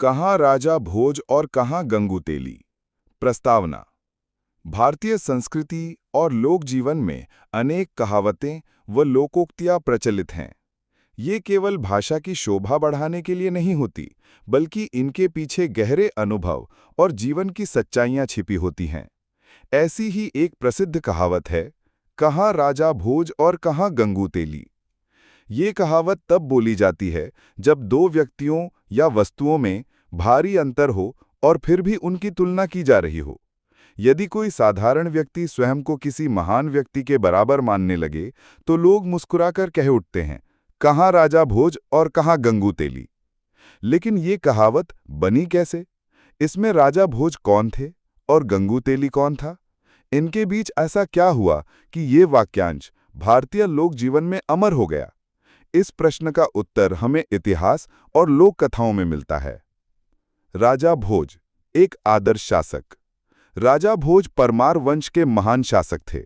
कहाँ राजा भोज और कहाँ गंगू तेली। प्रस्तावना। भारतीय संस्कृति और लोक जीवन में अनेक कहावतें व लोकोक्तियां प्रचलित हैं। ये केवल भाषा की शोभा बढ़ाने के लिए नहीं होती, बल्कि इनके पीछे गहरे अनुभव और जीवन की सच्चाइयां छिपी होती हैं। ऐसी ही एक प्रसिद्ध कहावत है, कहाँ राजा भोज और कहाँ गंगू तेली। ये कहावत तब बोली जाती है जब दो व्यक्तियों या वस्तुओं में भारी अंतर हो और फिर भी उनकी तुलना की जा रही हो। यदि कोई साधारण व्यक्ति स्वयं को किसी महान व्यक्ति के बराबर मानने लगे, तो लोग मुस्कुराकर कह उठते हैं, कहाँ राजा भोज और कहाँ गंगू तेली। लेकिन ये कहावत बनी कैसे? इसमें राजा भोज कौन थे और गंगू तेली कौन था? इनके बीच ऐसा क्या हुआ कि ये वाक्यांश भारतीय लोक जीवन में अमर हो गया? इस प्रश्न का उत्तर हमें इतिहास और लोक कथाओं में मिलता है। राजा भोज, एक आदर्श शासक। राजा भोज परमार वंश के महान शासक थे।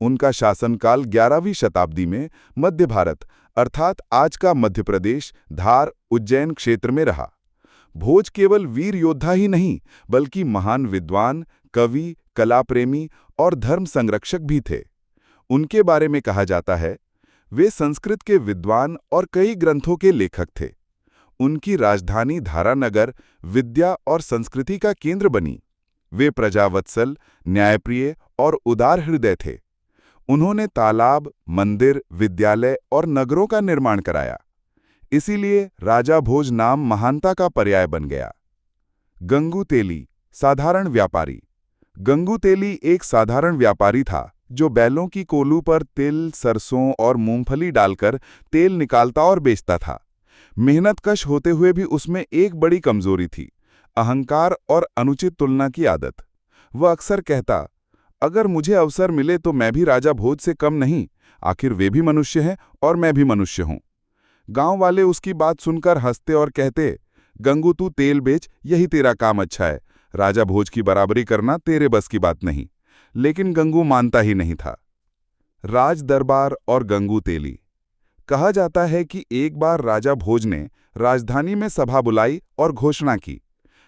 उनका शासनकाल 11वीं शताब्दी में मध्य भारत अर्थात आज का मध्य प्रदेश, धार, उज्जैन क्षेत्र में रहा। भोज केवल वीर योद्धा ही नहीं, बल्कि महान विद्वान, कवि, कलाप्रेमी और धर्म संरक्षक भी थे। उनके बारे में कहा जाता है, वे संस्कृत के विद्वान और कई ग्रंथों के लेखक थे। उनकी राजधानी धारानगर विद्या और संस्कृति का केंद्र बनी। वे प्रजावत्सल, न्यायप्रिय और उदार हृदय थे। उन्होंने तालाब, मंदिर, विद्यालय और नगरों का निर्माण कराया। इसीलिए राजा भोज नाम महानता का पर्याय बन गया। गंगू तेली, साधारण व्यापारी। गंगू तेली एक साधारण व्यापारी था जो बैलों की कोलू पर तिल, सरसों और मूंगफली डालकर तेल निकालता और बेचता था। मेहनतकश होते हुए भी उसमें एक बड़ी कमजोरी थी, अहंकार और अनुचित तुलना की आदत। वह अक्सर कहता, अगर मुझे अवसर मिले तो मैं भी राजा भोज से कम नहीं, आखिर वे भी मनुष्य हैं और मैं भी मनुष्य हूं। गांव वाले उसकी बात सुनकर हंसते और कहते, गंगू तू तेल बेच, यही तेरा काम अच्छा है, राजा भोज की बराबरी करना तेरे बस की बात नहीं। लेकिन गंगू मानता ही नहीं था। राज दरबार और गंगू तेली। कहा जाता है कि एक बार राजा भोज ने राजधानी में सभा बुलाई और घोषणा की,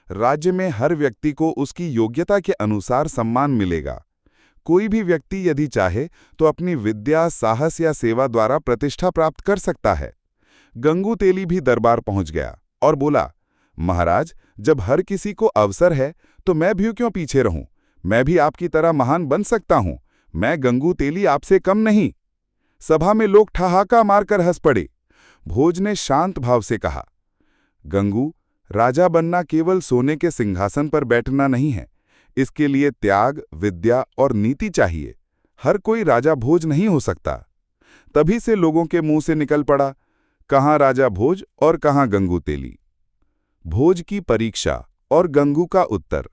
राज्य में हर व्यक्ति को उसकी योग्यता के अनुसार सम्मान मिलेगा। कोई भी व्यक्ति यदि चाहे तो अपनी विद्या, साहस या सेवा द्वारा प्रतिष्ठा प्राप्त कर सकता है। गंगू तेली भी दरबार पहुंच गया और बोला, महाराज, जब हर किसी को अवसर है तो मैं भी क्यों पीछे रहूं? मैं भी आपकी तरह महान बन सकता हूं। मैं गंगू तेली आपसे कम नहीं। सभा में लोग ठहाका मारकर हंस पड़े। भोज ने शांत भाव से कहा, गंगू, राजा बनना केवल सोने के सिंहासन पर बैठना नहीं है। इसके लिए त्याग, विद्या और नीति चाहिए। हर कोई राजा भोज नहीं हो सकता। तभी से लोगों के मुंह से निकल पड़ा, कहाँ राजा भोज और कहाँ गंगू तेली। भोज की परीक्षा और गंगू का उत्तर।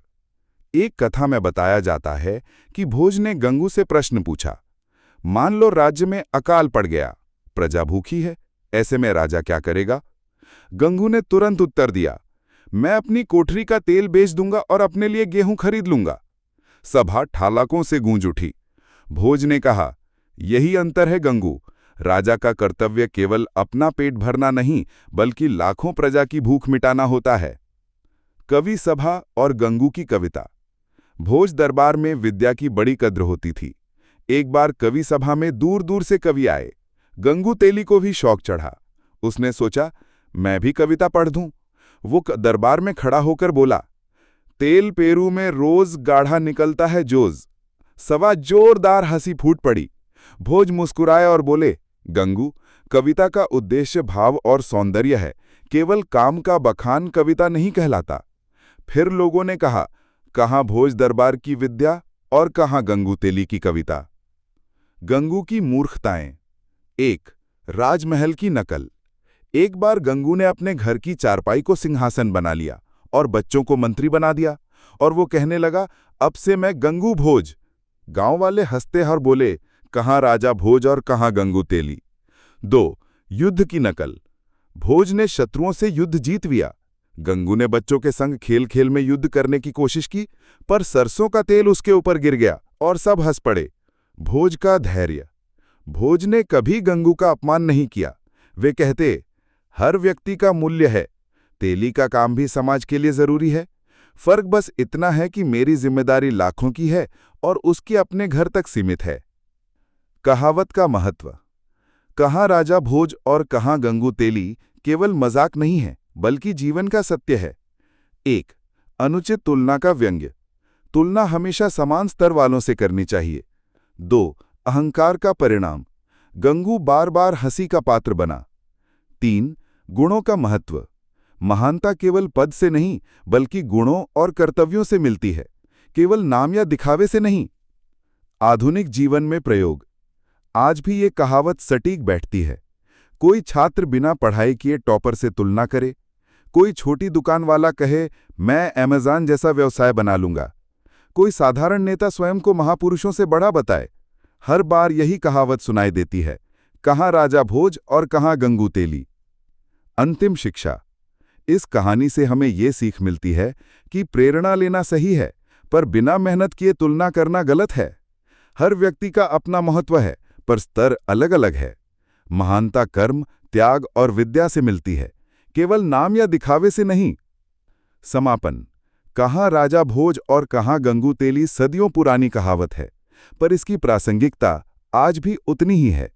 एक कथा में बताया जाता है कि भोज ने गंगू से प्रश्न पूछा, मान लो राज्य में अकाल पड़ गया, प्रजा भूखी है, ऐसे में राजा क्या करेगा? गंगू ने तुरंत उत्तर दिया, मैं अपनी कोठरी का तेल बेच दूंगा और अपने लिए गेहूं खरीद लूंगा। सभा ठालाकों से गूंज उठी। भोज ने कहा, यही अंतर है गंगू, राजा का कर्तव्य केवल अपना पेट भरना नहीं, बल्कि लाखों प्रजा की भूख मिटाना होता है। कवि सभा और गंगू की कविता। भोज दरबार में विद्या की बड़ी कद्र होती थी। एक बार कवि सभा में दूर दूर से कवि आए। गंगू तेली को भी शौक चढ़ा। उसने सोचा, मैं भी कविता पढ़ दूं। वो दरबार में खड़ा होकर बोला, तेल पेरू में रोज गाढ़ा निकलता है जोज। सभा जोरदार हंसी फूट पड़ी। भोज मुस्कुराए और बोले, गंगू, कविता का उद्देश्य भाव और सौंदर्य है, केवल काम का बखान कविता नहीं कहलाता। फिर लोगों ने कहा, कहाँ भोज दरबार की विद्या और कहाँ गंगू तेली की कविता। गंगू की मूर्खताएं। 1. राजमहल की नकल। एक बार गंगू ने अपने घर की चारपाई को सिंहासन बना लिया और बच्चों को मंत्री बना दिया, और वो कहने लगा, अब से मैं गंगू भोज। गांव वाले हंसते और बोले, कहाँ राजा भोज और कहाँ गंगू तेली। 2. युद्ध की नकल। भोज ने शत्रुओं से युद्ध जीत लिया। गंगू ने बच्चों के संग खेल खेल में युद्ध करने की कोशिश की, पर सरसों का तेल उसके ऊपर गिर गया और सब हंस पड़े। भोज का धैर्य। भोज ने कभी गंगू का अपमान नहीं किया। वे कहते, हर व्यक्ति का मूल्य है, तेली का काम भी समाज के लिए जरूरी है। फर्क बस इतना है कि मेरी जिम्मेदारी लाखों की है और उसकी अपने घर तक सीमित है। कहावत का महत्व। कहाँ राजा भोज और कहाँ गंगू तेली केवल मजाक नहीं है, बल्कि जीवन का सत्य है। 1. अनुचित तुलना का व्यंग्य। तुलना हमेशा समान स्तर वालों से करनी चाहिए। 2. अहंकार का परिणाम। गंगू बार बार हंसी का पात्र बना। 3. गुणों का महत्व। महानता केवल पद से नहीं, बल्कि गुणों और कर्तव्यों से मिलती है, केवल नाम या दिखावे से नहीं। आधुनिक जीवन में प्रयोग। आज भी ये कहावत सटीक बैठती है। कोई छात्र बिना पढ़ाई किए टॉपर से तुलना करे, कोई छोटी दुकान वाला कहे मैं अमेज़न जैसा व्यवसाय बना लूंगा, कोई साधारण नेता स्वयं को महापुरुषों से बड़ा बताए। हर बार यही कहावत सुनाई देती है, कहाँ राजा भोज और कहाँ गंगू तेली। अंतिम शिक्षा। इस कहानी से हमें ये सीख मिलती है कि प्रेरणा लेना सही है, पर बिना मेहनत किए तुलना करना गलत है। हर व्यक्ति का अपना महत्व है, पर स्तर अलग अलग है। महानता कर्म, त्याग और विद्या से मिलती है, केवल नाम या दिखावे से नहीं। समापन। कहाँ राजा भोज और कहाँ गंगू तेली सदियों पुरानी कहावत है, पर इसकी प्रासंगिकता आज भी उतनी ही है।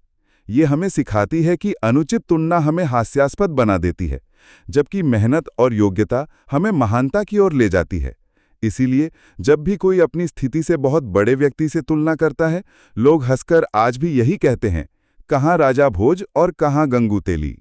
ये हमें सिखाती है कि अनुचित तुलना हमें हास्यास्पद बना देती है, जबकि मेहनत और योग्यता हमें महानता की ओर ले जाती है। इसीलिए जब भी कोई अपनी स्थिति से बहुत बड़े व्यक्ति से तुलना करता है, लोग हंसकर आज भी यही कहते हैं, कहाँ राजा भोज और कहाँ गंगू तेली।